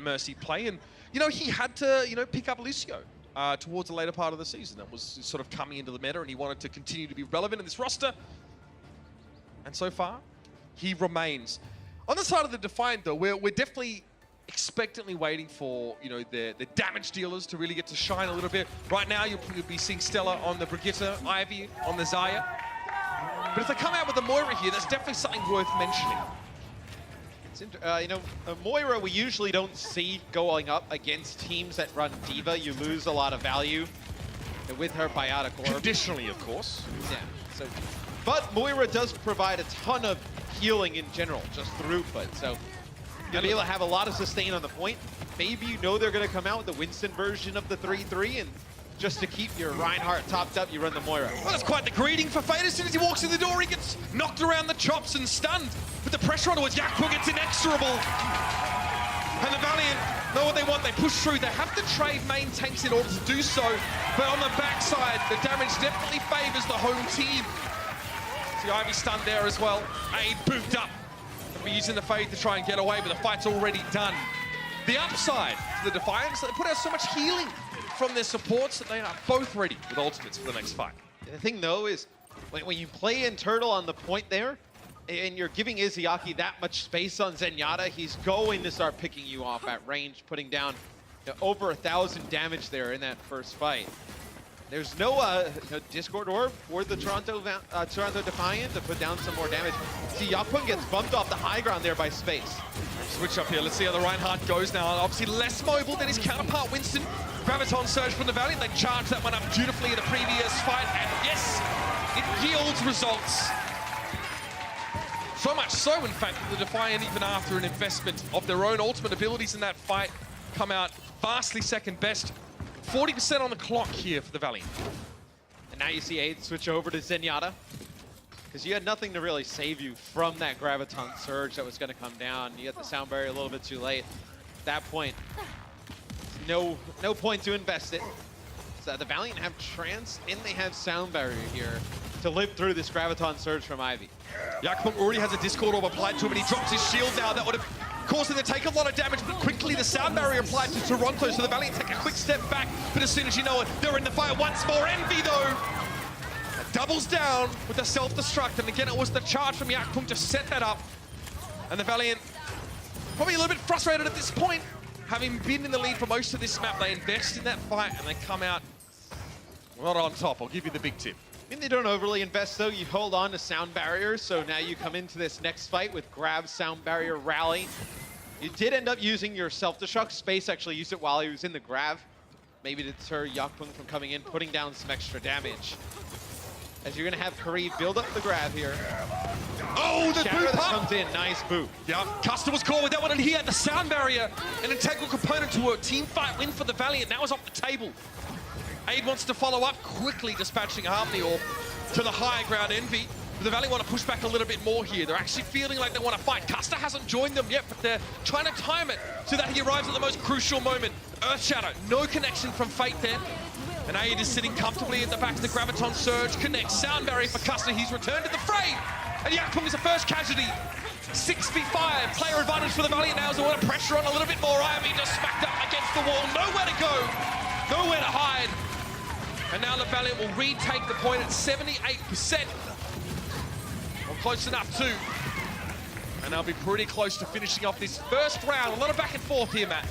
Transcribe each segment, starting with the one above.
Mercy play, and you know, he had to, you know, pick up Lucio towards the later part of the season. That was sort of coming into the meta, and he wanted to continue to be relevant in this roster. And so far, he remains. On the side of the Defiant, though, we're definitely expectantly waiting for, you know, the damage dealers to really get to shine a little bit. Right now, you'll be seeing Stella on the Brigitte, Ivy on the Xayah. But if they come out with the Moira here, that's definitely something worth mentioning. You know, Moira we usually don't see going up against teams that run D.Va. You lose a lot of value with her biotic orb. Traditionally, of course. Yeah. So, but Moira does provide a ton of healing in general, just throughput. So you'll be able to have a lot of sustain on the point. Maybe you know they're going to come out with the Winston version of the 3-3, and just to keep your Reinhardt topped up, you run the Moira. Well, that's quite the greeting for Fate. As soon as he walks in the door, he gets knocked around the chops and stunned. With the pressure on towards Yakpung, it's inexorable. And the Valiant know what they want. They push through. They have to trade main tanks in order to do so. But on the backside, the damage definitely favors the home team. See Ivy stunned there as well. Aid booped up. They'll be using the Fade to try and get away, but the fight's already done. The upside to the Defiance, they put out so much healing from their supports that they are both ready with ultimates for the next fight. The thing, though, is when you play in Turtle on the point there, and you're giving Izayaki that much space on Zenyatta, he's going to start picking you off at range, putting down over 1,000 damage there in that first fight. There's no Discord Orb for the Toronto Defiant to put down some more damage. See, Yakpung gets bumped off the high ground there by Space. Switch up here. Let's see how the Reinhardt goes now. Obviously less mobile than his counterpart, Winston. Graviton Surge from the Valiant. They charged that one up beautifully in the previous fight. And yes, it yields results. So much so, in fact, that the Defiant, even after an investment of their own ultimate abilities in that fight, come out vastly second best. 40% on the clock here for the Valiant. And now you see Aid switch over to Zenyatta, because you had nothing to really save you from that Graviton Surge that was going to come down. You got the sound barrier a little bit too late. At that point, no point to invest it. So the Valiant have Trance, and they have sound barrier here to live through this Graviton Surge from Ivy. Yakpung already has a Discord Orb applied to him, and he drops his shield now. That would have caused him to take a lot of damage, but quickly the sound barrier applied to Toronto, so the Valiant take a quick step back. But as soon as you know it, they're in the fight once more. Envy, though, doubles down with the self-destruct, and again, it was the charge from Yakpung to set that up. And the Valiant, probably a little bit frustrated at this point, having been in the lead for most of this map. They invest in that fight, and they come out not on top. I'll give you the big tip. I mean, they don't overly invest, though. You hold on to sound barriers, so now you come into this next fight with grab, sound barrier, rally. You did end up using your self-destruct. Space actually used it while he was in the grab, maybe to deter Yakpung from coming in, putting down some extra damage. As you're going to have Kareem build up the grab here. Oh, the Shatter boot that up! comes in, nice boot. Yeah, Custer was caught with that one, and he had the sound barrier, an integral component to a team fight win for the Valiant. Now is off the table. Aid wants to follow up, quickly dispatching Harmony Orb to the higher ground. Envy. But the Valiant want to push back a little bit more here. They're actually feeling like they want to fight. Custer hasn't joined them yet, but they're trying to time it so that he arrives at the most crucial moment. Earthshadow, no connection from Fate there. And Aid is sitting comfortably at the back of the Graviton Surge. Connects, sound barrier for Custer. He's returned to the fray. And Yakpung is the first casualty. 6v5, player advantage for the Valiant now. So a lot of pressure on a little bit more. Ivy just smacked up against the wall. Nowhere to go, nowhere to hide. And now the Valiant will retake the point at 78%. Or close enough too. And they'll be pretty close to finishing off this first round. A lot of back and forth here, Matt.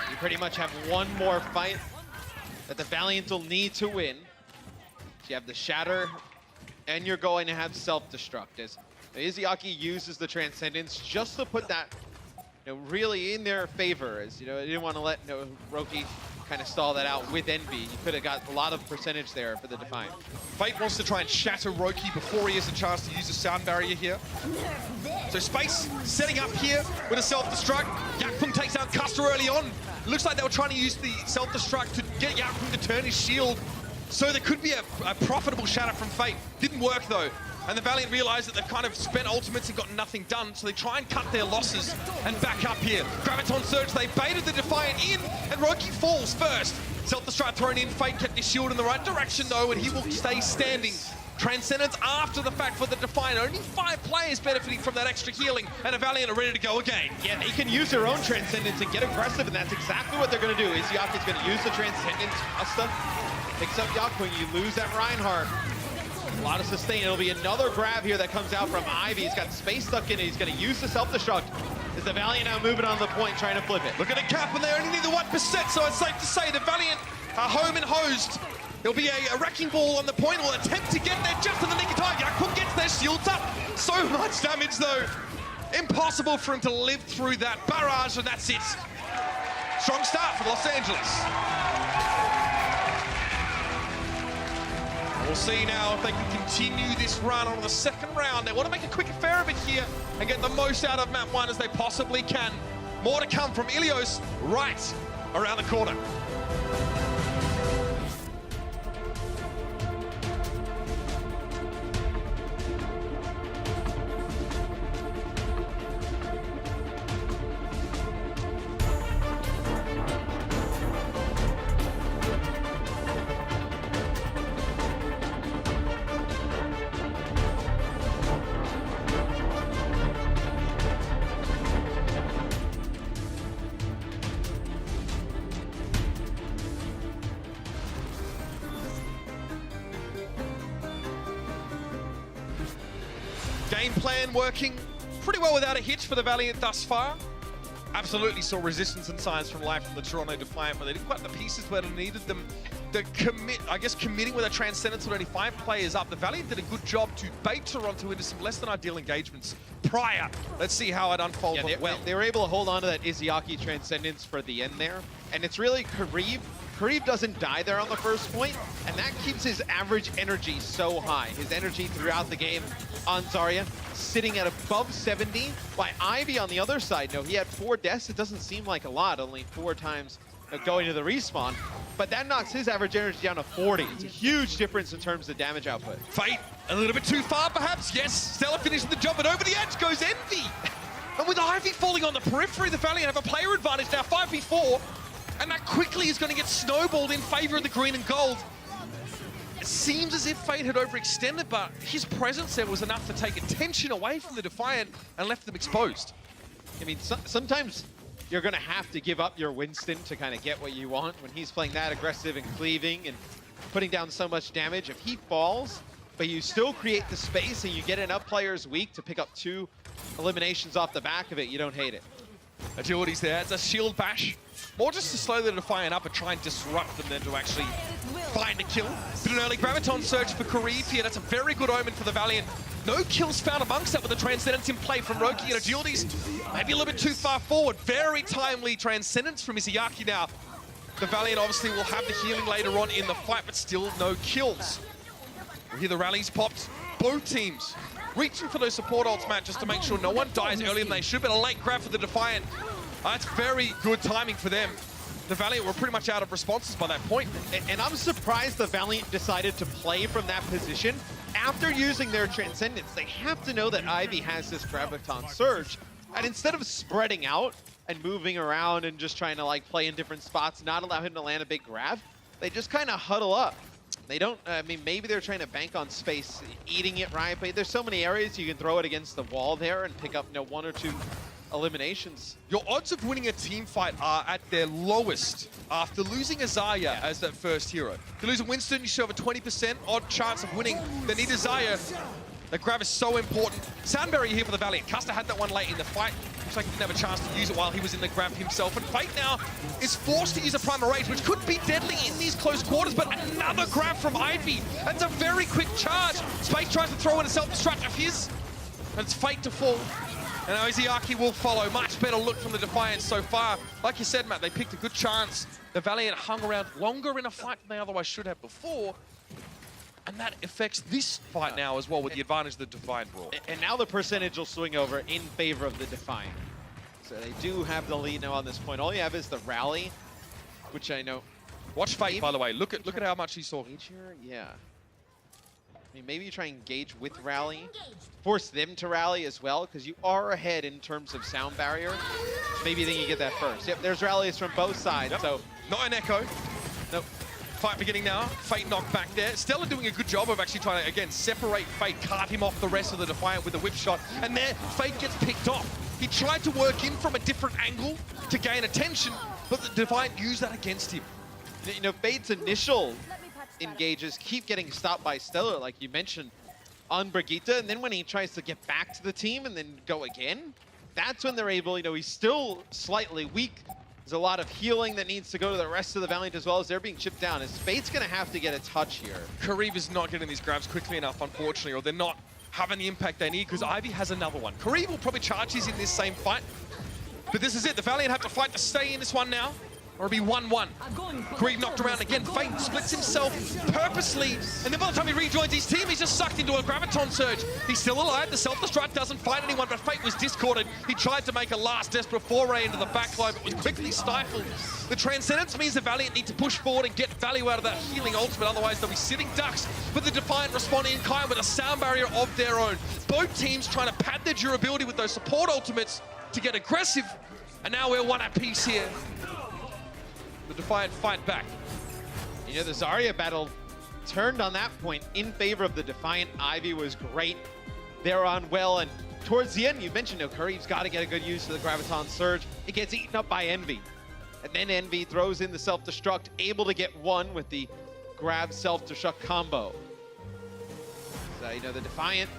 You pretty much have one more fight that the Valiant will need to win. You have the Shatter, and you're going to have self-destruct. As Izayaki uses the Transcendence just to put that, really in their favor. As they didn't want to let Roki kind of stall that out with Envy. You could have got a lot of percentage there for the Defiant. Fate wants to try and shatter Roki before he has a chance to use the sound barrier here. So Space setting up here with a self-destruct. Yakpung takes out Custer early on. It looks like they were trying to use the self-destruct to get Yakpung to turn his shield. So there could be a profitable shatter from Fate. Didn't work though. And the Valiant realize that they've kind of spent ultimates and got nothing done, so they try and cut their losses and back up here. Graviton Surge, they baited the Defiant in, and Roki falls first. Self-destruct thrown in, Fate kept his shield in the right direction though, and he will stay standing Transcendence after the fact for the Defiant. Only 5 players benefiting from that extra healing, and a Valiant are ready to go again. Yeah, they can use their own Transcendence and get aggressive, and that's exactly what they're going to do. Izyaki's going to use the Transcendence. Asta picks up Yak when you lose that Reinhardt. A lot of sustain. It'll be another grab here that comes out from Ivy. He's got space stuck in it. He's going to use the self-destruct. Is the Valiant now moving on the point, trying to flip it? Look at the cap, and they only need the 1%, so it's safe to say the Valiant are home and hosed. There'll be a wrecking ball on the point. Will attempt to get there just in the nick of time. Yakun gets their shields up. So much damage, though. Impossible for him to live through that barrage, and that's it. Strong start for Los Angeles. We'll see now if they can continue this run on the second round. They want to make a quick affair of it here and get the most out of map 1 as they possibly can. More to come from Achilios right around the corner. Game plan working pretty well without a hitch for the Valiant thus far. Absolutely saw resistance and signs from life from the Toronto Defiant, but they didn't quite the pieces where they needed them. The committing with a Transcendence with only 5 players up. The Valiant did a good job to bait Toronto into some less than ideal engagements prior. Let's see how it unfolds. Yeah, they were able to hold on to that Iziaki Transcendence for the end there. And it's really Karib. Karib doesn't die there on the first point, and that keeps his average energy so high. His energy throughout the game on Zarya sitting at above 70. By Ivy on the other side, no, he had 4 deaths. It doesn't seem like a lot, only 4 times going to the respawn. But that knocks his average energy down to 40. It's a huge difference in terms of damage output. Fate, a little bit too far perhaps. Yes, Stella finishing the job, but over the edge goes Envy. And with Ivy falling on the periphery, the Valiant have a player advantage now, 5v4. And that quickly is going to get snowballed in favor of the green and gold. It seems as if Fate had overextended, but his presence there was enough to take attention away from the Defiant and left them exposed. I mean, sometimes you're going to have to give up your Winston to kind of get what you want when he's playing that aggressive and cleaving and putting down so much damage. If he falls, but you still create the space and you get enough players weak to pick up 2 eliminations off the back of it, you don't hate it. Agility's there. It's a shield bash. More just to slow the Defiant up and try and disrupt them than to actually find a kill. But an early Graviton surge for Karib here. That's a very good omen for the Valiant. No kills found amongst that with the Transcendence in play from Roki, and Agility's maybe a little bit too far forward. Very timely Transcendence from Izayaki now. The Valiant obviously will have the healing later on in the fight, but still no kills. We hear the rallies popped. Both teams reaching for those support ults, Matt, just to make sure no one dies earlier than they should, but a late grab for the Defiant. That's very good timing for them. The Valiant were pretty much out of responses by that point. And I'm surprised the Valiant decided to play from that position. After using their Transcendence, they have to know that Ivy has this Graviton Surge. And instead of spreading out and moving around and just trying to like play in different spots, not allow him to land a big grab, they just kind of huddle up. They don't, I mean, maybe they're trying to bank on space, eating it, right? But there's so many areas you can throw it against the wall there and pick up, 1 or 2 eliminations. Your odds of winning a team fight are at their lowest after losing a Zarya as that first hero. If you lose a Winston, you should have a 20% odd chance of winning. They need a Zarya. The grab is so important. Soundberry here for the Valiant. Custer had that one late in the fight. Looks like he didn't have a chance to use it while he was in the grab himself. And Fate now is forced to use a Primal Rage, which could be deadly in these close quarters, but another grab from Ivy. That's a very quick charge. Space tries to throw in a self-destruct of his, and it's Fate to fall. And now Izayaki will follow. Much better look from the Defiant so far. Like you said, Matt, they picked a good chance. The Valiant hung around longer in a fight than they otherwise should have before. And that affects this fight now as well with the advantage the Defiant brought. And now the percentage will swing over in favor of the Defiant. So they do have the lead now on this point. All you have is the rally, which I know. Watch Fate, by the way. Look at how much he saw. Here, yeah. I mean, maybe you try and engage with rally. Force them to rally as well, because you are ahead in terms of sound barrier. Maybe then you get that first. Yep, there's rallies from both sides. Yep. So not an echo. Nope. Fight beginning now. Fate knocked back there. Stella doing a good job of actually trying to, again, separate Fate, cart him off the rest of the Defiant with the whip shot. And there, Fate gets picked off. He tried to work in from a different angle to gain attention, but the Defiant used that against him. You know, Fate's initial engages keep getting stopped by Stella, like you mentioned, on Brigitte. And then when he tries to get back to the team and then go again, that's when they're able, you know, he's still slightly weak. There's a lot of healing that needs to go to the rest of the Valiant as well as they're being chipped down. As Fate's going to have to get a touch here. Kariv is not getting these grabs quickly enough, unfortunately, or they're not having the impact they need because Ivy has another one. Kariv will probably charge his in this same fight. But this is it. The Valiant have to fight to stay in this one now, or it'll be 1-1. Kariv knocked around again. Fate splits himself purposely, and then by the time he rejoins his team, he's just sucked into a Graviton Surge. He's still alive. The self-destruct doesn't fight anyone, but Fate was discorded. He tried to make a last desperate foray into the backline, but was quickly stifled. The Transcendence means the Valiant need to push forward and get value out of that healing ultimate, otherwise they'll be sitting ducks. But the Defiant responding in kind with a sound barrier of their own. Both teams trying to pad their durability with those support ultimates to get aggressive, and now we're one apiece here. The Defiant fight back. You know, the Zarya battle turned on that point in favor of the Defiant. Ivy was great. They're on well, and towards the end, you mentioned, Kariv's got to get a good use of the Graviton Surge. It gets eaten up by Envy. And then Envy throws in the self-destruct, able to get one with the grab self-destruct combo. So, you know, the Defiant,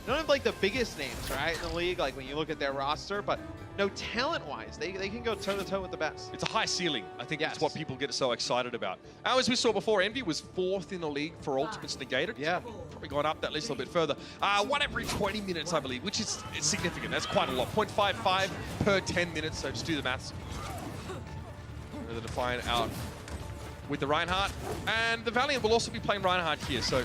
none of like the biggest names, right, in the league, like when you look at their roster, but no, talent-wise, they can go toe-to-toe with the best. It's a high ceiling. I think Yes. that's what people get so excited about. As we saw before, Envy was 4th in the league for Ultimates Negated. Yeah. Probably gone up that list a little bit further. 1 every 20 minutes, I believe, which is significant. That's quite a lot. 0.55 per 10 minutes, so just do the maths. The Defiant out with the Reinhardt. And the Valiant will also be playing Reinhardt here, so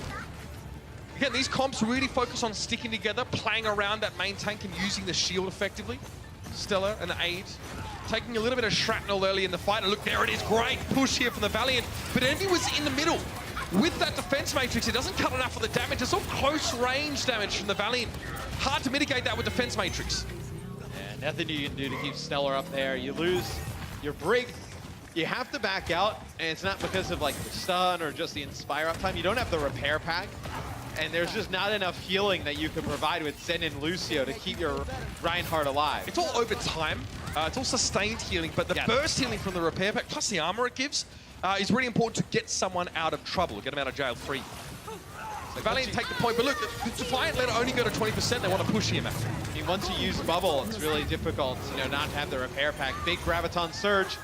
again, these comps really focus on sticking together, playing around that main tank and using the shield effectively. Stella and Aid taking a little bit of shrapnel early in the fight. And look, there it is. Great push here from the Valiant. But Envy was in the middle. With that defense matrix, it doesn't cut enough for the damage. It's all close range damage from the Valiant. Hard to mitigate that with defense matrix. Yeah, nothing you can do to keep Stellar up there. You lose your Brig. You have to back out, and it's not because of like the stun or just the Inspire uptime. You don't have the repair pack. And there's just not enough healing that you can provide with Zen and Lucio to keep your Reinhardt alive. It's all over time. It's all sustained healing, but the burst healing from the repair pack, plus the armor it gives, is really important to get someone out of trouble, get them out of jail free. So Valiant take the point, but look, the Defiant let it only go to 20%. They want to push him out. I mean, once you use Bubble, it's really difficult, not to have the repair pack. Big Graviton Surge.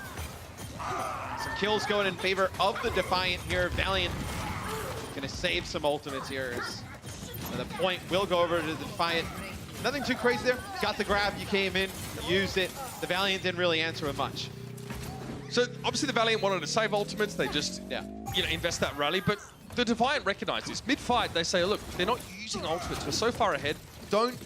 Some kills going in favor of the Defiant here. Valiant gonna save some ultimates here. The point will go over to the Defiant. Nothing too crazy there. Got the grab, you came in, used it. The Valiant didn't really answer with much. So obviously the Valiant wanted to save ultimates. They just invest that rally, but the Defiant recognize this. Mid-fight, they say, look, they're not using ultimates. We're so far ahead. Don't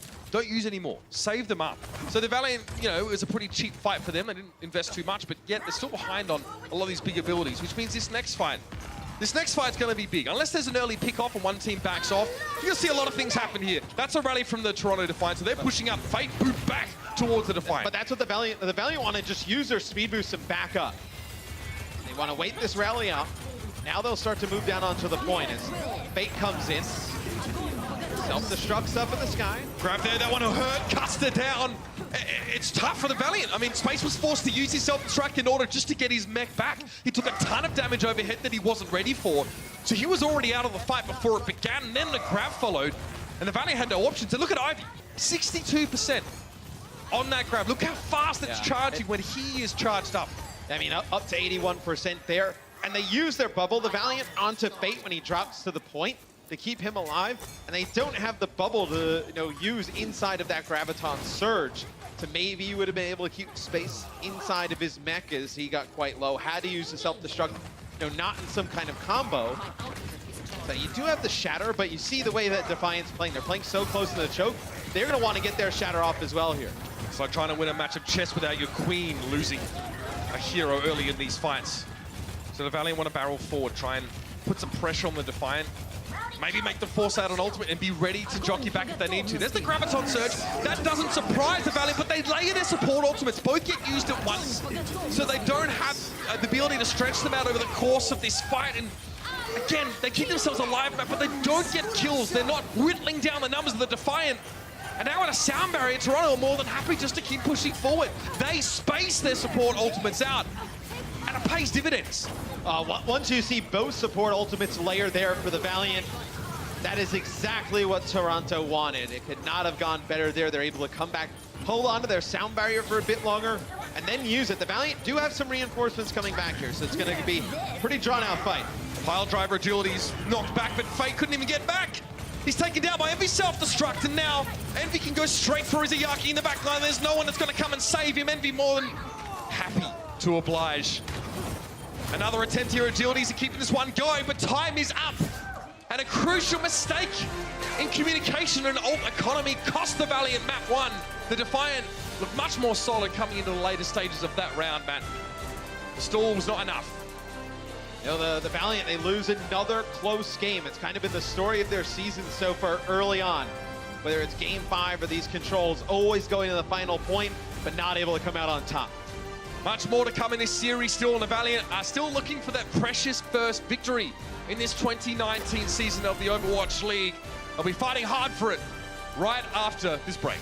use any more. Save them up. So the Valiant, it was a pretty cheap fight for them. They didn't invest too much, but yet they're still behind on a lot of these big abilities, which means this next fight's going to be big. Unless there's an early pick-off and one team backs off, you're going to see a lot of things happen here. That's a rally from the Toronto Defiant, so they're pushing up. Fate boot back towards the Defiant. But that's what the Valiant want to just use their speed boost and back up. They want to wait this rally out. Now they'll start to move down onto the point as Fate comes in. Self-destructs up in the sky. Grab there, that one will hurt. Custer down. It's tough for the Valiant. I mean, Space was forced to use his self-destruct in order just to get his mech back. He took a ton of damage overhead that he wasn't ready for. So he was already out of the fight before it began, and then the grab followed. And the Valiant had no options. And look at Ivy, 62% on that grab. Look how fast it's charging when he is charged up. I mean, up to 81% there. And they use their bubble, the Valiant, onto Fate when he drops to the point to keep him alive. And they don't have the bubble to use inside of that Graviton Surge. To maybe you would have been able to keep Space inside of his mech as he got quite low. Had to use the self-destruct, not in some kind of combo. So you do have the Shatter, but you see the way that Defiant's playing. They're playing so close to the choke. They're going to want to get their Shatter off as well here. It's like trying to win a match of chess without your queen losing a hero early in these fights. So the Valiant want to barrel forward, try and put some pressure on the Defiant. Maybe make them force out an ultimate and be ready to jockey back if they need to. There's the Graviton Surge. That doesn't surprise the Valiant, but they layer their support ultimates. Both get used at once, so they don't have the ability to stretch them out over the course of this fight. And again, they keep themselves alive, but they don't get kills. They're not whittling down the numbers of the Defiant. And now at a sound barrier, Toronto are more than happy just to keep pushing forward. They space their support ultimates out, and it pays dividends. Once you see both support ultimates layer there for the Valiant, that is exactly what Toronto wanted. It could not have gone better there. They're able to come back, hold on to their sound barrier for a bit longer, and then use it. The Valiant do have some reinforcements coming back here, so it's going to be a pretty drawn-out fight. Pile driver agility's knocked back, but Fate couldn't even get back. He's taken down by Envy's self-destruct, and now Envy can go straight for Izayaki in the back line. There's no one that's going to come and save him. Envy more than happy to oblige. Another attempt here at agilities to keep this one going, but time is up. And a crucial mistake in communication and ult economy cost the Valiant map 1. The Defiant looked much more solid coming into the later stages of that round, Matt. The stall was not enough. You know, the Valiant, they lose another close game. It's kind of been the story of their season so far early on. Whether it's game 5 or these controls, always going to the final point, but not able to come out on top. Much more to come in this series still, and the Valiant are still looking for that precious first victory in this 2019 season of the Overwatch League. They'll be fighting hard for it right after this break.